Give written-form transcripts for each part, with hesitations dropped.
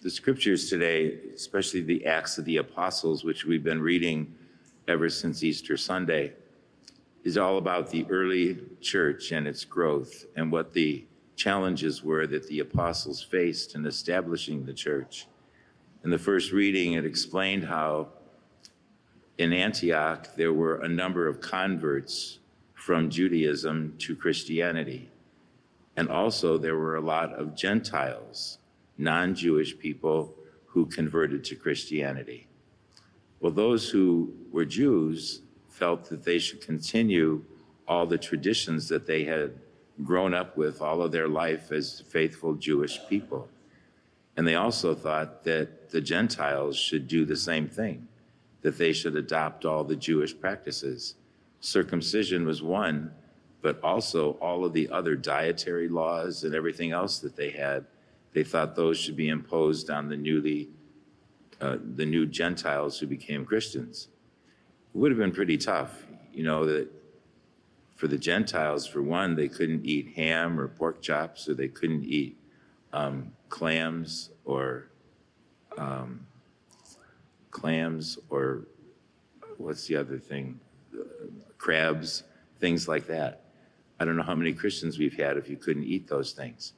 The scriptures today, especially the Acts of the Apostles, which we've been reading ever since Easter Sunday, is all about the early church and its growth and what the challenges were that the apostles faced in establishing the church. In the first reading, it explained how in Antioch there were a number of converts from Judaism to Christianity. And also there were a lot of Gentiles, non-Jewish people who converted to Christianity. Well, those who were Jews felt that they should continue all the traditions that they had grown up with all of their life as faithful Jewish people. And they also thought that the Gentiles should do the same thing, that they should adopt all the Jewish practices. Circumcision was one, but also all of the other dietary laws and everything else that they had, they thought those should be imposed on the new Gentiles who became Christians. It would have been pretty tough, that for the Gentiles, for one, they couldn't eat ham or pork chops, or they couldn't eat clams or what's the other thing? Crabs, things like that. I don't know how many Christians we've had if you couldn't eat those things.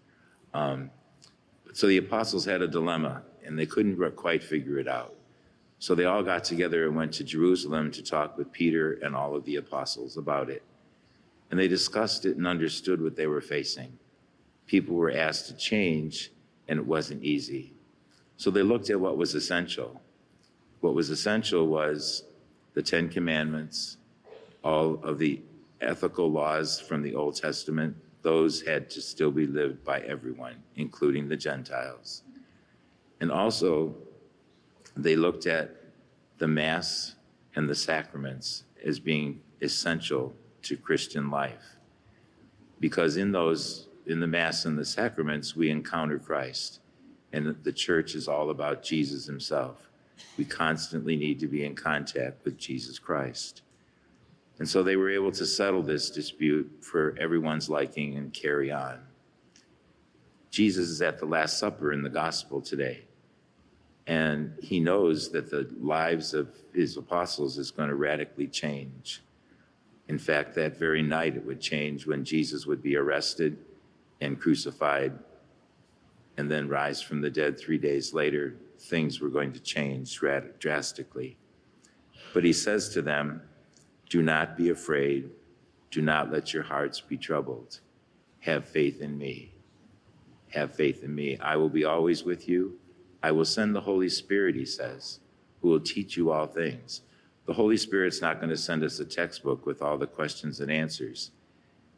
So the apostles had a dilemma, and they couldn't quite figure it out. So they all got together and went to Jerusalem to talk with Peter and all of the apostles about it. And they discussed it and understood what they were facing. People were asked to change, and it wasn't easy. So they looked at what was essential. What was essential was the 10 Commandments, all of the ethical laws from the Old Testament. Those had to still be lived by everyone, including the Gentiles. And also, they looked at the Mass and the sacraments as being essential to Christian life. Because in the Mass and the sacraments, we encounter Christ. And the church is all about Jesus himself. We constantly need to be in contact with Jesus Christ. And so they were able to settle this dispute for everyone's liking and carry on. Jesus is at the Last Supper in the gospel today. And he knows that the lives of his apostles is going to radically change. In fact, that very night it would change when Jesus would be arrested and crucified and then rise from the dead 3 days later. Things were going to change drastically. But he says to them, "Do not be afraid. Do not let your hearts be troubled. Have faith in me. Have faith in me. I will be always with you. I will send the Holy Spirit," he says, "who will teach you all things." The Holy Spirit's not going to send us a textbook with all the questions and answers.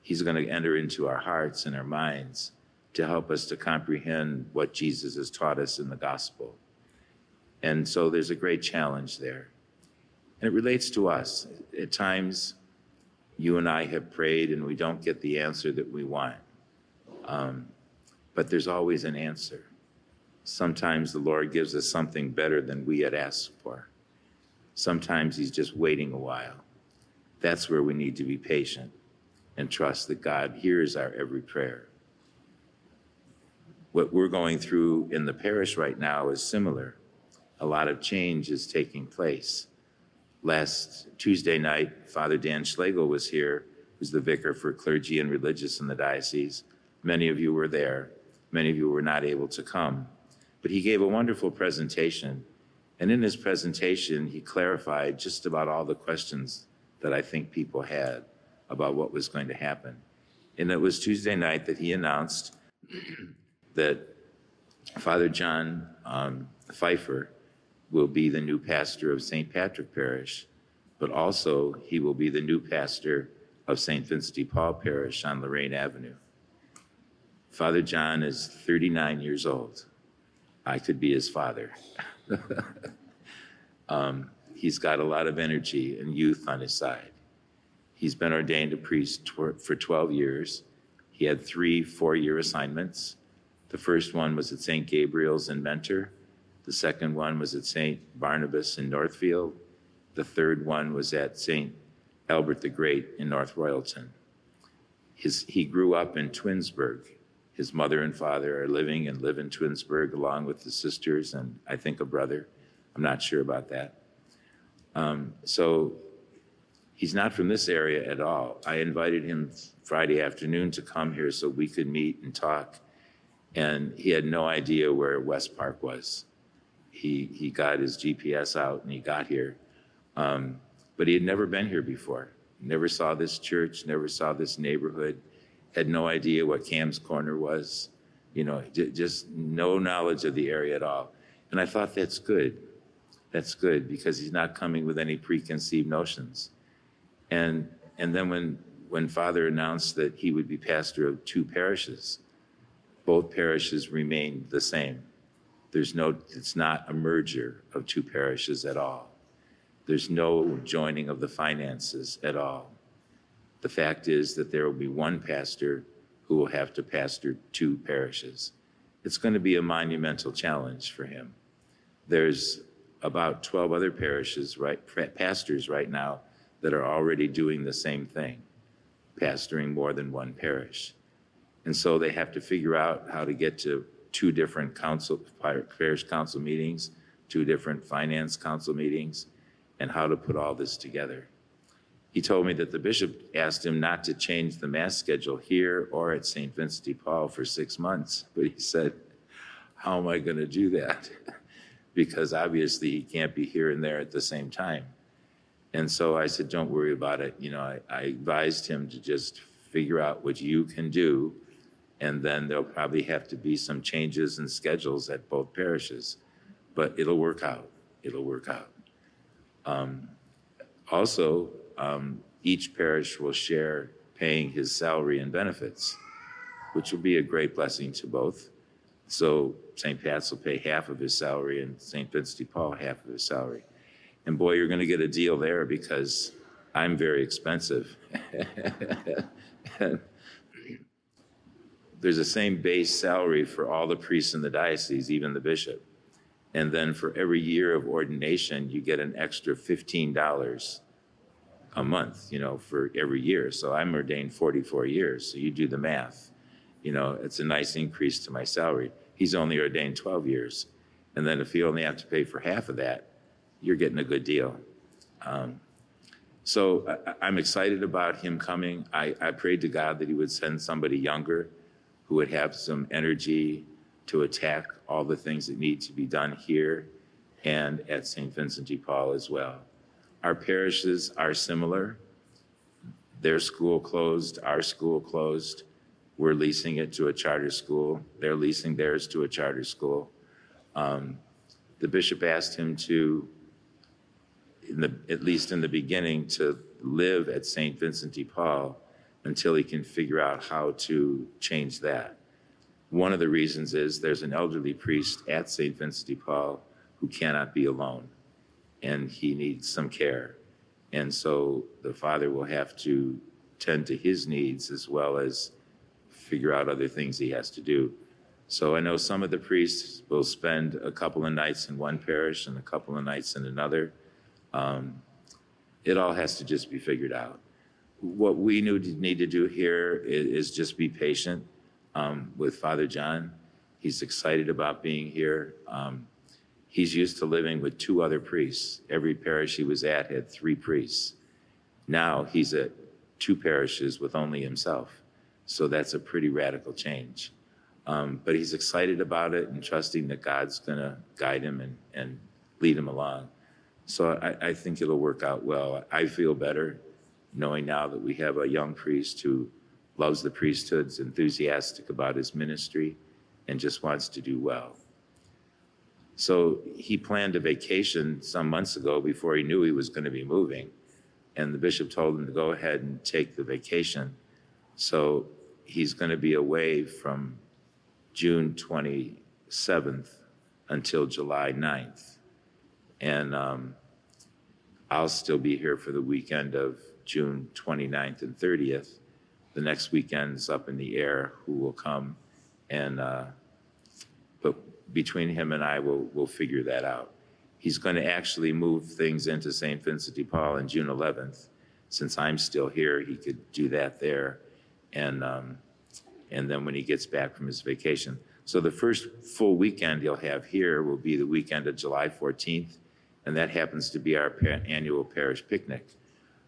He's going to enter into our hearts and our minds to help us to comprehend what Jesus has taught us in the gospel. And so there's a great challenge there. And it relates to us. At times, you and I have prayed and we don't get the answer that we want. But there's always an answer. Sometimes the Lord gives us something better than we had asked for. Sometimes he's just waiting a while. That's where we need to be patient and trust that God hears our every prayer. What we're going through in the parish right now is similar. A lot of change is taking place. Last Tuesday night, Father Dan Schlegel was here, who's the vicar for clergy and religious in the diocese. Many of you were there. Many of you were not able to come. But he gave a wonderful presentation. And in his presentation, he clarified just about all the questions that I think people had about what was going to happen. And it was Tuesday night that he announced that Father John Pfeiffer will be the new pastor of St. Patrick Parish, but also he will be the new pastor of St. Vincent de Paul Parish on Lorraine Avenue. Father John is 39 years old. I could be his father. He's got a lot of energy and youth on his side. He's been ordained a priest for 12 years. He had 3 4-year assignments. The first one was at St. Gabriel's in Mentor. The second one was at St. Barnabas in Northfield. The third one was at St. Albert the Great in North Royalton. He grew up in Twinsburg, His mother and father are living and live in Twinsburg along with his sisters and I think a brother. I'm not sure about that. So he's not from this area at all. I invited him Friday afternoon to come here so we could meet and talk. And he had no idea where West Park was. He got his GPS out and he got here. But he had never been here before. Never saw this church, never saw this neighborhood, had no idea what Cam's Corner was, just no knowledge of the area at all. And I thought that's good. That's good because he's not coming with any preconceived notions. And then when Father announced that he would be pastor of 2 parishes, both parishes remained the same. It's not a merger of 2 parishes at all. There's no joining of the finances at all. The fact is that there will be one pastor who will have to pastor 2 parishes. It's going to be a monumental challenge for him. There's about 12 other parishes, pastors right now that are already doing the same thing, pastoring more than one parish. And so they have to figure out how to get to 2 different parish council meetings, 2 different finance council meetings, and how to put all this together. He told me that the bishop asked him not to change the mass schedule here or at St. Vincent de Paul for 6 months. But he said, how am I going to do that? Because obviously he can't be here and there at the same time. And so I said, don't worry about it. I advised him to just figure out what you can do, and then there'll probably have to be some changes in schedules at both parishes. But it'll work out. It'll work out. Also, each parish will share paying his salary and benefits, which will be a great blessing to both. So St. Pat's will pay half of his salary and St. Vincent de Paul half of his salary. And boy, you're going to get a deal there because I'm very expensive. There's the same base salary for all the priests in the diocese, even the bishop. And then for every year of ordination, you get an extra $15 a month, for every year. So I'm ordained 44 years. So you do the math. It's a nice increase to my salary. He's only ordained 12 years. And then if you only have to pay for half of that, you're getting a good deal. So I'm excited about him coming. I prayed to God that he would send somebody younger who would have some energy to attack all the things that need to be done here and at St. Vincent de Paul as well. Our parishes are similar. Their school closed, our school closed. We're leasing it to a charter school. They're leasing theirs to a charter school. The bishop asked him to, at least in the beginning, to live at St. Vincent de Paul until he can figure out how to change that. One of the reasons is there's an elderly priest at St. Vincent de Paul who cannot be alone, and he needs some care. And so the father will have to tend to his needs as well as figure out other things he has to do. So I know some of the priests will spend a couple of nights in one parish and a couple of nights in another. It all has to just be figured out. What we need to do here is just be patient with Father John. He's excited about being here. He's used to living with 2 other priests. Every parish he was at had 3 priests. Now he's at 2 parishes with only himself. So that's a pretty radical change. But he's excited about it and trusting that God's gonna guide him and lead him along. So I think it'll work out well. I feel better knowing now that we have a young priest who loves the priesthood, is enthusiastic about his ministry, and just wants to do well. So he planned a vacation some months ago before he knew he was going to be moving, and the bishop told him to go ahead and take the vacation. So he's going to be away from June 27th until July 9th. And I'll still be here for the weekend of June 29th and 30th. The next weekend's up in the air who will come. And but between him and I, we'll figure that out. He's going to actually move things into St. Vincent de Paul on June 11th. Since I'm still here, he could do that there. And and then when he gets back from his vacation. So the first full weekend he'll have here will be the weekend of July 14th, and that happens to be our annual parish picnic.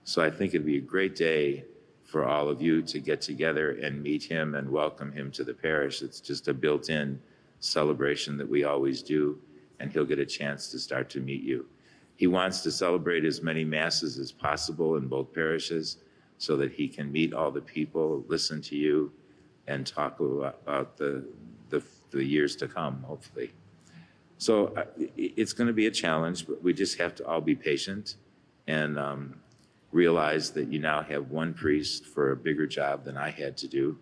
So I think it'd be a great day for all of you to get together and meet him and welcome him to the parish. It's just a built-in celebration that we always do, and he'll get a chance to start to meet you. He wants to celebrate as many masses as possible in both parishes so that he can meet all the people, listen to you, and talk about the years to come, hopefully. So it's going to be a challenge, but we just have to all be patient and realize that you now have one priest for a bigger job than I had to do.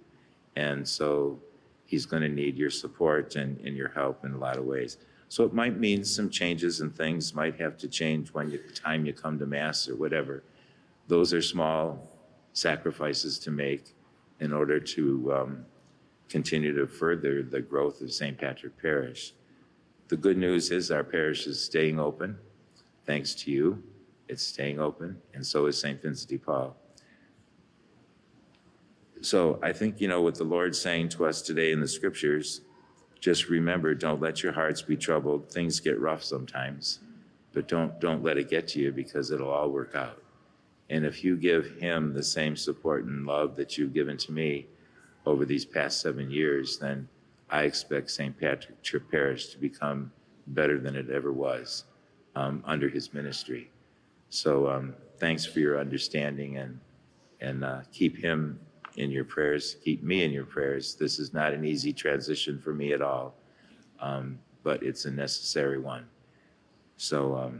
And so he's going to need your support and your help in a lot of ways. So it might mean some changes and things might have to change when time you come to Mass or whatever. Those are small sacrifices to make in order to continue to further the growth of St. Patrick Parish. The good news is our parish is staying open. Thanks to you, it's staying open, and so is St. Vincent de Paul. So I think, what the Lord's saying to us today in the scriptures, just remember, don't let your hearts be troubled. Things get rough sometimes, but don't let it get to you, because it'll all work out. And if you give him the same support and love that you've given to me over these past 7 years, then I expect St. Patrick Parish to become better than it ever was under his ministry. So thanks for your understanding, and keep him in your prayers, keep me in your prayers. This is not an easy transition for me at all, but it's a necessary one. So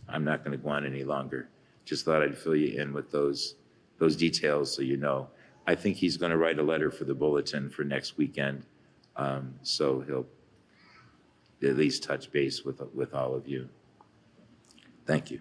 I'm not going to go on any longer. Just thought I'd fill you in with those details so you know. I think he's going to write a letter for the bulletin for next weekend, so he'll at least touch base with all of you. Thank you.